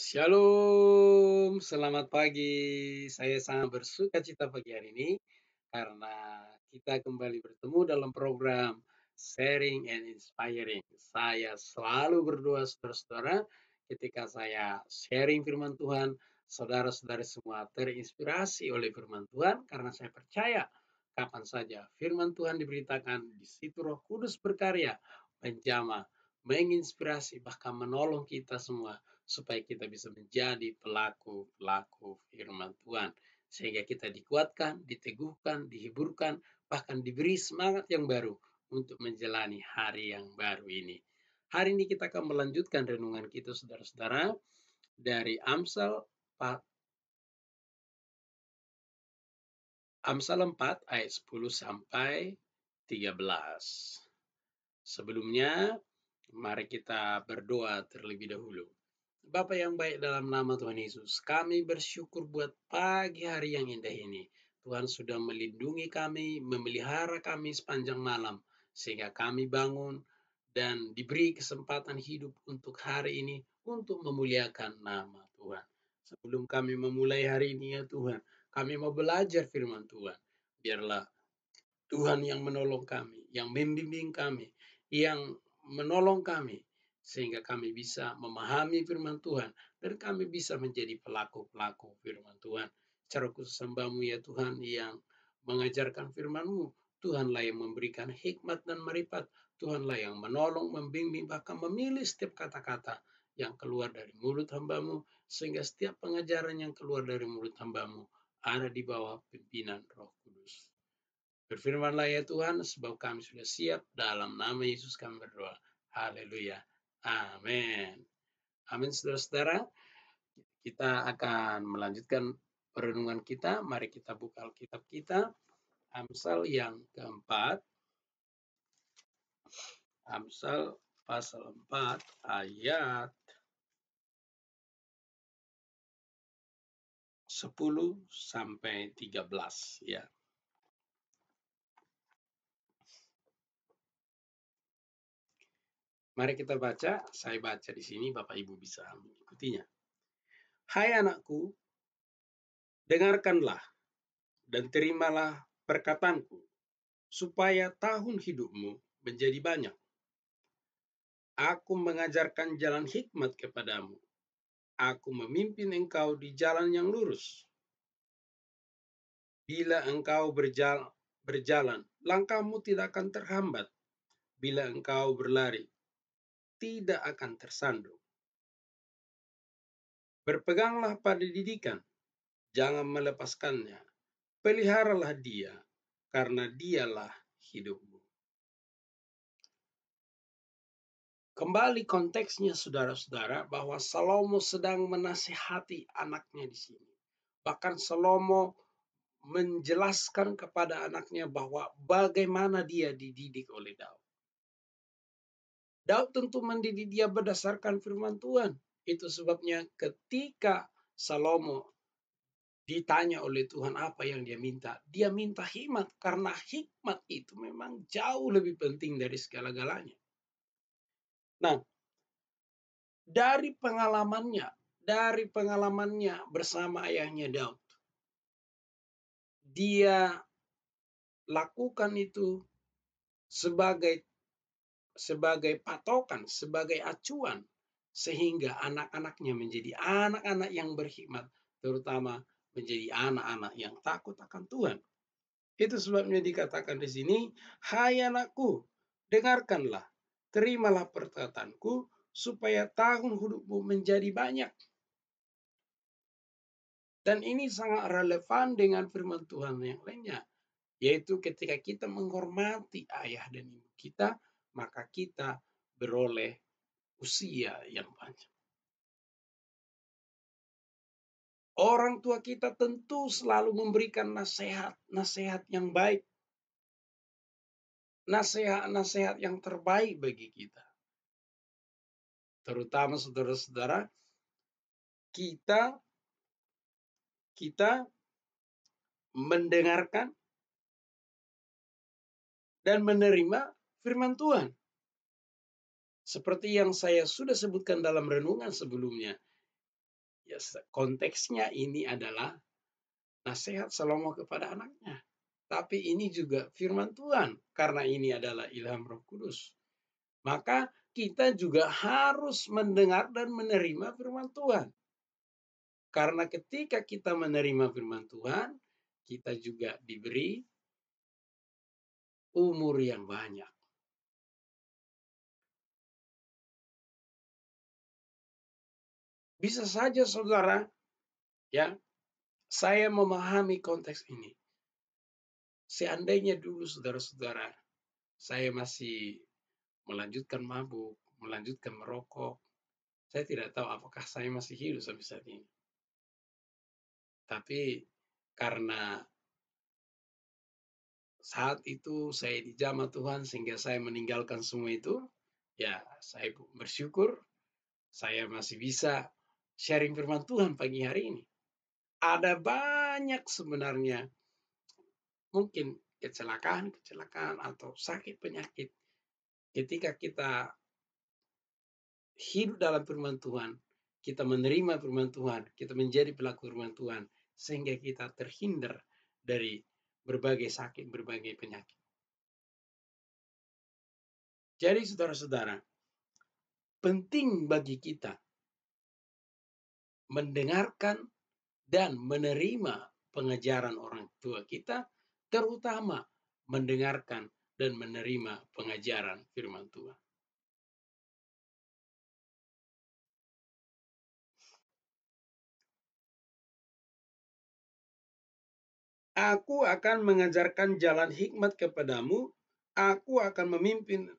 Shalom, selamat pagi. Saya sangat bersuka cita pagi hari ini karena kita kembali bertemu dalam program Sharing and Inspiring. Saya selalu berdoa saudara-saudara ketika saya sharing firman Tuhan, saudara-saudara semua terinspirasi oleh firman Tuhan karena saya percaya kapan saja firman Tuhan diberitakan, di situ Roh Kudus berkarya, menjamah, menginspirasi, bahkan menolong kita semua supaya kita bisa menjadi pelaku-pelaku firman Tuhan. Sehingga kita dikuatkan, diteguhkan, dihiburkan, bahkan diberi semangat yang baru untuk menjalani hari yang baru ini. Hari ini kita akan melanjutkan renungan kita saudara-saudara dari Amsal 4 ayat 10 sampai 13. Sebelumnya, mari kita berdoa terlebih dahulu. Bapa yang baik, dalam nama Tuhan Yesus, kami bersyukur buat pagi hari yang indah ini. Tuhan sudah melindungi kami, memelihara kami sepanjang malam, sehingga kami bangun dan diberi kesempatan hidup untuk hari ini, untuk memuliakan nama Tuhan. Sebelum kami memulai hari ini ya Tuhan, kami mau belajar firman Tuhan. Biarlah Tuhan yang menolong kami, yang membimbing kami, yang menolong kami, sehingga kami bisa memahami firman Tuhan, dan kami bisa menjadi pelaku-pelaku firman Tuhan. Secara khusus hamba-Mu ya Tuhan yang mengajarkan firman-Mu, Tuhanlah yang memberikan hikmat dan marifat, Tuhanlah yang menolong, membimbing, bahkan memilih setiap kata-kata yang keluar dari mulut hamba-Mu, sehingga setiap pengajaran yang keluar dari mulut hamba-Mu ada di bawah pimpinan Roh Kudus. Berfirmanlah ya Tuhan, sebab kami sudah siap. Dalam nama Yesus kami berdoa. Haleluya. Amin. Amin, saudara-saudara. Kita akan melanjutkan perenungan kita. Mari kita buka Alkitab kita. Amsal yang keempat. Amsal pasal 4 ayat 10 sampai 13 ya. Mari kita baca. Saya baca di sini, Bapak Ibu bisa mengikutinya. Hai anakku, dengarkanlah dan terimalah perkataanku, supaya tahun hidupmu menjadi banyak. Aku mengajarkan jalan hikmat kepadamu. Aku memimpin engkau di jalan yang lurus. Bila engkau berjalan, langkahmu tidak akan terhambat. Bila engkau berlari, tidak akan tersandung. Berpeganglah pada didikan, jangan melepaskannya. Peliharalah dia, karena dialah hidupmu. Kembali konteksnya saudara-saudara, bahwa Salomo sedang menasihati anaknya di sini. Bahkan Salomo menjelaskan kepada anaknya bahwa bagaimana dia dididik oleh Daud. Daud tentu mendidik dia berdasarkan firman Tuhan. Itu sebabnya ketika Salomo ditanya oleh Tuhan apa yang dia minta hikmat, karena hikmat itu memang jauh lebih penting dari segala-galanya. Nah, dari pengalamannya bersama ayahnya Daud, dia lakukan itu sebagai patokan, sebagai acuan, sehingga anak-anaknya menjadi anak-anak yang berhikmat, terutama menjadi anak-anak yang takut akan Tuhan. Itu sebabnya dikatakan di sini, hai anakku, dengarkanlah, terimalah perkataanku, supaya tahun hidupmu menjadi banyak. Dan ini sangat relevan dengan firman Tuhan yang lainnya, yaitu ketika kita menghormati ayah dan ibu kita, maka kita beroleh usia yang panjang. Orang tua kita tentu selalu memberikan nasihat yang baik, nasihat yang terbaik bagi kita. Terutama saudara-saudara, kita mendengarkan dan menerima firman Tuhan. Seperti yang saya sudah sebutkan dalam renungan sebelumnya, Ya, konteksnya ini adalah nasihat Salomo kepada anaknya. Tapi ini juga firman Tuhan, karena ini adalah ilham Roh Kudus. Maka kita juga harus mendengar dan menerima firman Tuhan. Karena ketika kita menerima firman Tuhan, kita juga diberi umur yang banyak. Bisa saja saudara, ya, saya memahami konteks ini. Seandainya dulu saudara-saudara, saya masih melanjutkan mabuk, melanjutkan merokok, saya tidak tahu apakah saya masih hidup sampai saat ini. Tapi karena saat itu saya dijamah Tuhan sehingga saya meninggalkan semua itu, ya saya bersyukur saya masih bisa sharing firman Tuhan pagi hari ini. Ada banyak sebenarnya mungkin kecelakaan atau sakit penyakit. Ketika kita hidup dalam firman Tuhan, kita menerima firman Tuhan, kita menjadi pelaku firman Tuhan, sehingga kita terhindar dari berbagai sakit, berbagai penyakit. Jadi saudara-saudara, penting bagi kita mendengarkan dan menerima pengajaran orang tua kita, terutama mendengarkan dan menerima pengajaran firman Tuhan. Aku akan mengajarkan jalan hikmat kepadamu, aku akan memimpin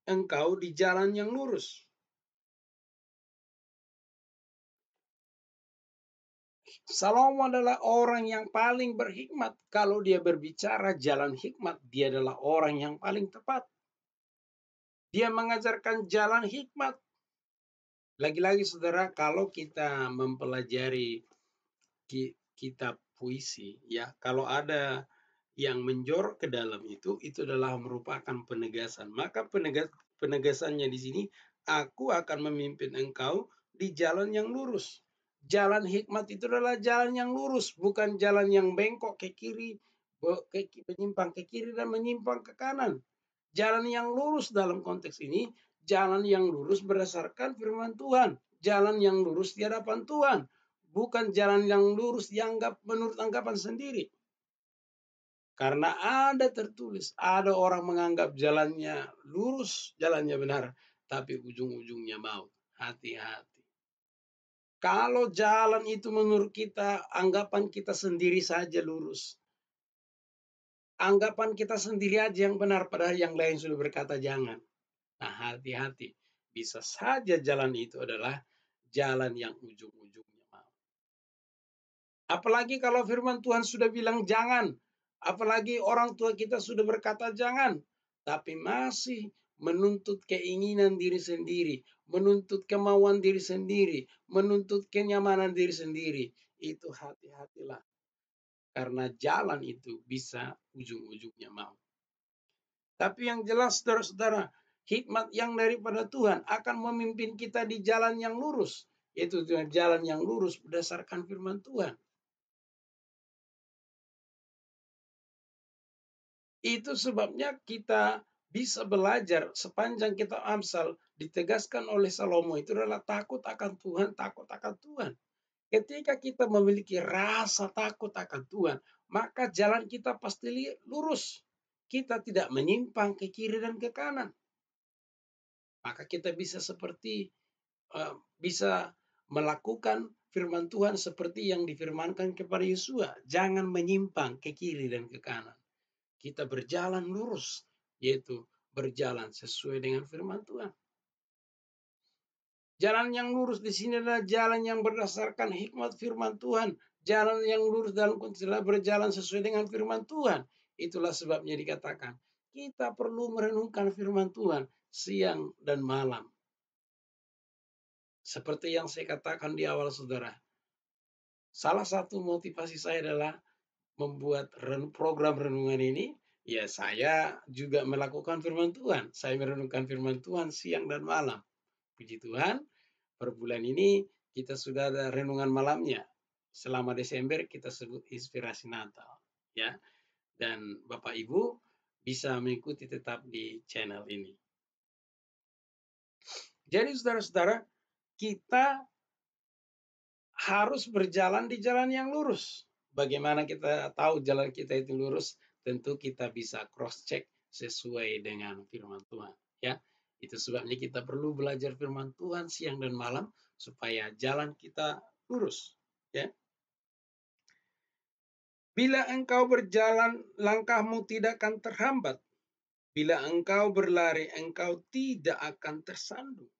engkau di jalan yang lurus. Salomo adalah orang yang paling berhikmat. Kalau dia berbicara jalan hikmat, dia adalah orang yang paling tepat. Dia mengajarkan jalan hikmat. Lagi-lagi saudara, kalau kita mempelajari kitab puisi, ya, kalau ada yang menjorok ke dalam itu adalah merupakan penegasan. Maka penegasannya di sini, aku akan memimpin engkau di jalan yang lurus. Jalan hikmat itu adalah jalan yang lurus, bukan jalan yang bengkok ke kiri, menyimpang ke kiri dan menyimpang ke kanan. Jalan yang lurus dalam konteks ini, jalan yang lurus berdasarkan firman Tuhan. Jalan yang lurus di hadapan Tuhan. Bukan jalan yang lurus dianggap menurut anggapan sendiri. Karena ada tertulis, ada orang menganggap jalannya lurus, jalannya benar, tapi ujung-ujungnya maut. Hati-hati. Kalau jalan itu menurut kita, anggapan kita sendiri saja lurus. Anggapan kita sendiri aja yang benar, padahal yang lain sudah berkata jangan. Nah, hati-hati. Bisa saja jalan itu adalah jalan yang ujung-ujungnya maut. Apalagi kalau firman Tuhan sudah bilang jangan. Apalagi orang tua kita sudah berkata jangan. Tapi masih menuntut keinginan diri sendiri. Menuntut kemauan diri sendiri. Menuntut kenyamanan diri sendiri. Itu hati-hatilah. Karena jalan itu bisa ujung-ujungnya maut. Tapi yang jelas saudara-saudara, hikmat yang daripada Tuhan akan memimpin kita di jalan yang lurus. Yaitu jalan yang lurus berdasarkan firman Tuhan. Itu sebabnya kita bisa belajar sepanjang kita Amsal ditegaskan oleh Salomo itu adalah takut akan Tuhan, takut akan Tuhan. Ketika kita memiliki rasa takut akan Tuhan, maka jalan kita pasti lurus. Kita tidak menyimpang ke kiri dan ke kanan. Maka kita bisa bisa melakukan firman Tuhan seperti yang difirmankan kepada Yosua. Jangan menyimpang ke kiri dan ke kanan. Kita berjalan lurus, yaitu berjalan sesuai dengan firman Tuhan. Jalan yang lurus di sini adalah jalan yang berdasarkan hikmat firman Tuhan. Jalan yang lurus dalam konteks berjalan sesuai dengan firman Tuhan. Itulah sebabnya dikatakan, kita perlu merenungkan firman Tuhan siang dan malam. Seperti yang saya katakan di awal saudara. Salah satu motivasi saya adalah membuat program renungan ini, ya saya juga melakukan firman Tuhan. Saya merenungkan firman Tuhan siang dan malam. Puji Tuhan, per bulan ini kita sudah ada renungan malamnya. Selama Desember kita sebut inspirasi Natal, ya. Dan Bapak Ibu bisa mengikuti tetap di channel ini. Jadi saudara-saudara, kita harus berjalan di jalan yang lurus. Bagaimana kita tahu jalan kita itu lurus? Tentu kita bisa cross check sesuai dengan firman Tuhan, ya. Itu sebabnya kita perlu belajar firman Tuhan siang dan malam supaya jalan kita lurus, ya. Bila engkau berjalan, langkahmu tidak akan terhambat. Bila engkau berlari, engkau tidak akan tersandung.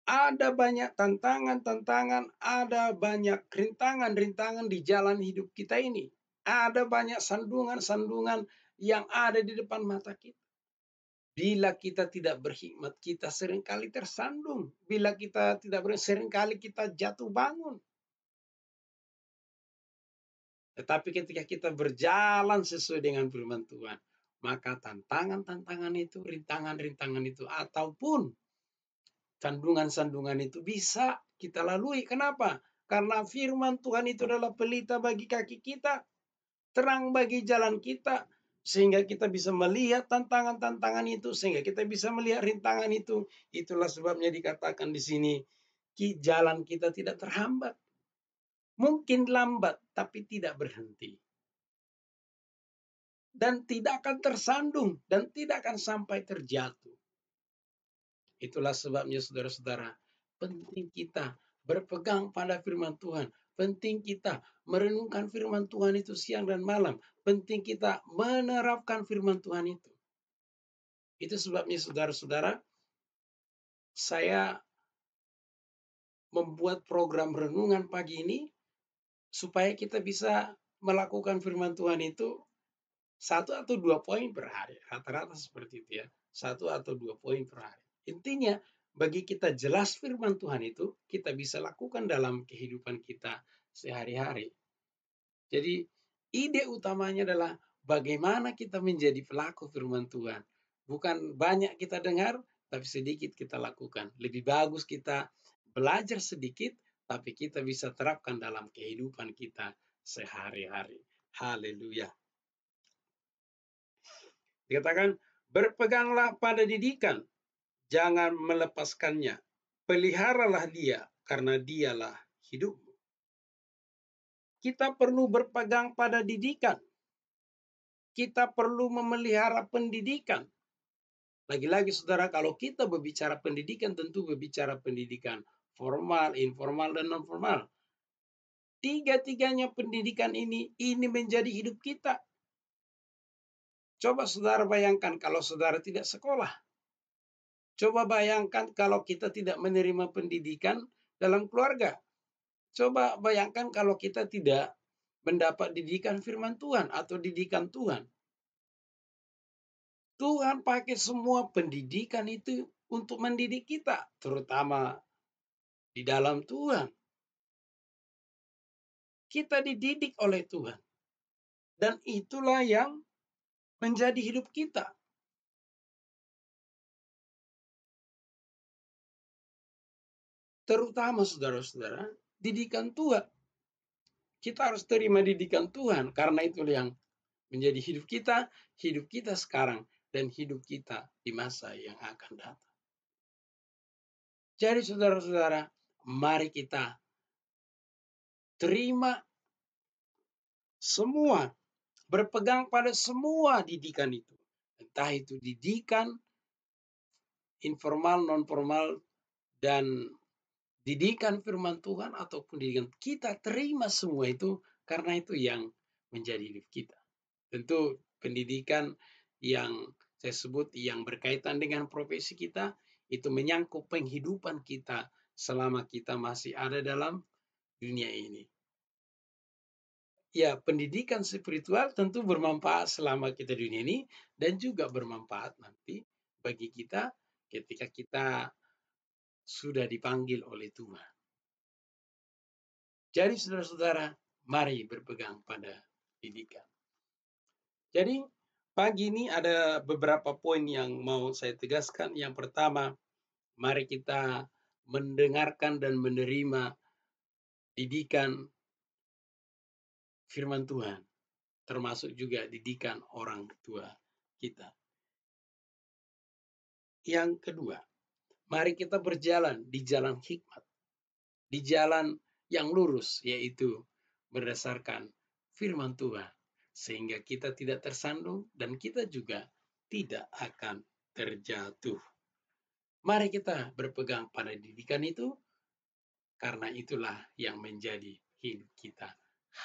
Ada banyak tantangan-tantangan, ada banyak rintangan-rintangan di jalan hidup kita ini. Ada banyak sandungan-sandungan yang ada di depan mata kita. Bila kita tidak berhikmat, kita seringkali tersandung. Bila kita tidak seringkali kita jatuh bangun. Tetapi ketika kita berjalan sesuai dengan firman Tuhan, maka tantangan-tantangan itu, rintangan-rintangan itu, ataupun sandungan-sandungan itu bisa kita lalui. Kenapa? Karena firman Tuhan itu adalah pelita bagi kaki kita, terang bagi jalan kita, sehingga kita bisa melihat tantangan-tantangan itu, sehingga kita bisa melihat rintangan itu. Itulah sebabnya dikatakan di sini, jalan kita tidak terhambat. Mungkin lambat, tapi tidak berhenti. Dan tidak akan tersandung, dan tidak akan sampai terjatuh. Itulah sebabnya saudara-saudara, penting kita berpegang pada firman Tuhan. Penting kita merenungkan firman Tuhan itu siang dan malam. Penting kita menerapkan firman Tuhan itu. Itu sebabnya saudara-saudara, saya membuat program renungan pagi ini supaya kita bisa melakukan firman Tuhan itu 1 atau 2 poin per hari. Rata-rata seperti itu ya. 1 atau 2 poin per hari. Intinya bagi kita jelas firman Tuhan itu kita bisa lakukan dalam kehidupan kita sehari-hari. Jadi ide utamanya adalah bagaimana kita menjadi pelaku firman Tuhan. Bukan banyak kita dengar, tapi sedikit kita lakukan. Lebih bagus kita belajar sedikit, tapi kita bisa terapkan dalam kehidupan kita sehari-hari. Haleluya. Dikatakan, berpeganglah pada didikan, jangan melepaskannya. Peliharalah dia, karena dialah hidupmu. Kita perlu berpegang pada didikan. Kita perlu memelihara pendidikan. Lagi-lagi saudara, kalau kita berbicara pendidikan, tentu berbicara pendidikan formal, informal, dan non-formal. Tiga-tiganya pendidikan ini menjadi hidup kita. Coba saudara bayangkan kalau saudara tidak sekolah. Coba bayangkan kalau kita tidak menerima pendidikan dalam keluarga. Coba bayangkan kalau kita tidak mendapat didikan firman Tuhan atau didikan Tuhan. Tuhan pakai semua pendidikan itu untuk mendidik kita, terutama di dalam Tuhan. Kita dididik oleh Tuhan. Dan itulah yang menjadi hidup kita. Terutama saudara-saudara, didikan Tuhan. Kita harus terima didikan Tuhan, karena itulah yang menjadi hidup kita sekarang, dan hidup kita di masa yang akan datang. Jadi saudara-saudara, mari kita terima semua, berpegang pada semua didikan itu. Entah itu didikan informal, non-formal, dan didikan firman Tuhan ataupun didikan, kita terima semua itu, karena itu yang menjadi hidup kita. Tentu pendidikan yang saya sebut yang berkaitan dengan profesi kita, itu menyangkut penghidupan kita selama kita masih ada dalam dunia ini. Ya, pendidikan spiritual tentu bermanfaat selama kita di dunia ini, dan juga bermanfaat nanti bagi kita ketika kita sudah dipanggil oleh Tuhan. Jadi saudara-saudara, mari berpegang pada didikan. Jadi Pagi ini ada beberapa poin yang mau saya tegaskan. Yang pertama, mari kita mendengarkan dan menerima didikan firman Tuhan, termasuk juga didikan orang tua kita. Yang kedua, mari kita berjalan di jalan hikmat, di jalan yang lurus, yaitu berdasarkan firman Tuhan, sehingga kita tidak tersandung dan kita juga tidak akan terjatuh. Mari kita berpegang pada didikan itu, karena itulah yang menjadi hidup kita.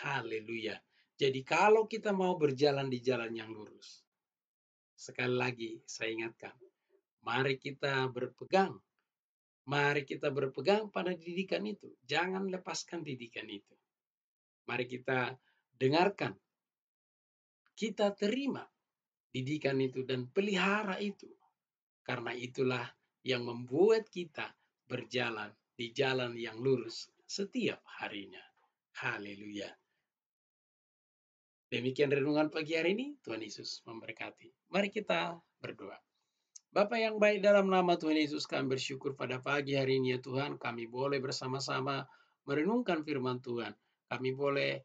Haleluya. Jadi kalau kita mau berjalan di jalan yang lurus, sekali lagi saya ingatkan, mari kita berpegang. Mari kita berpegang pada didikan itu. Jangan lepaskan didikan itu. Mari kita dengarkan. Kita terima didikan itu dan pelihara itu. Karena itulah yang membuat kita berjalan di jalan yang lurus setiap harinya. Haleluya. Demikian renungan pagi hari ini. Tuhan Yesus memberkati. Mari kita berdoa. Bapa yang baik, dalam nama Tuhan Yesus kami bersyukur pada pagi hari ini ya Tuhan. Kami boleh bersama-sama merenungkan firman Tuhan. Kami boleh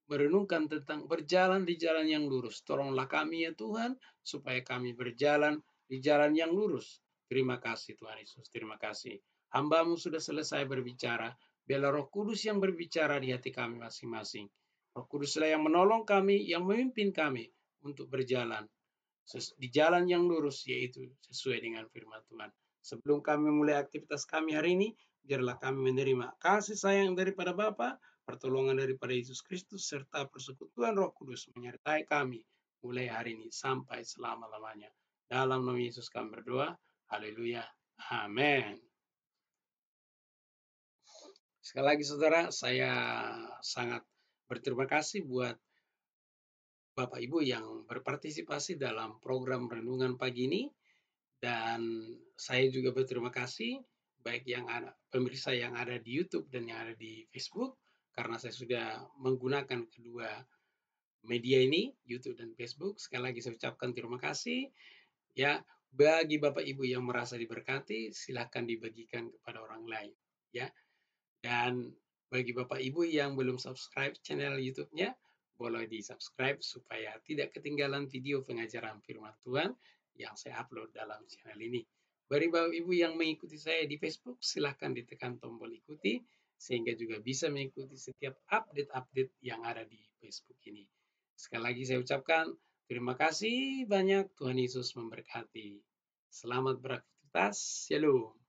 merenungkan tentang berjalan di jalan yang lurus. Tolonglah kami ya Tuhan, supaya kami berjalan di jalan yang lurus. Terima kasih Tuhan Yesus, terima kasih. Hamba-Mu sudah selesai berbicara. Biarlah Roh Kudus yang berbicara di hati kami masing-masing. Roh Kuduslah yang menolong kami, yang memimpin kami untuk berjalan di jalan yang lurus, yaitu sesuai dengan firman Tuhan. Sebelum kami mulai aktivitas kami hari ini, biarlah kami menerima kasih sayang daripada Bapa, pertolongan daripada Yesus Kristus, serta persekutuan Roh Kudus menyertai kami mulai hari ini sampai selama-lamanya. Dalam nama Yesus kami berdoa. Haleluya. Amin. Sekali lagi saudara, saya sangat berterima kasih buat Bapak Ibu yang berpartisipasi dalam program renungan pagi ini. Dan saya juga berterima kasih baik yang ada pemirsa yang ada di YouTube dan yang ada di Facebook, karena saya sudah menggunakan kedua media ini, YouTube dan Facebook. Sekali lagi saya ucapkan terima kasih. Ya, bagi Bapak Ibu yang merasa diberkati, silakan dibagikan kepada orang lain. Ya, dan bagi Bapak Ibu yang belum subscribe channel YouTube-nya, boleh di-subscribe supaya tidak ketinggalan video pengajaran firman Tuhan yang saya upload dalam channel ini. Bagi Bapak Ibu yang mengikuti saya di Facebook, silahkan ditekan tombol ikuti, sehingga juga bisa mengikuti setiap update-update yang ada di Facebook ini. Sekali lagi saya ucapkan terima kasih banyak, Tuhan Yesus memberkati. Selamat beraktivitas, shalom.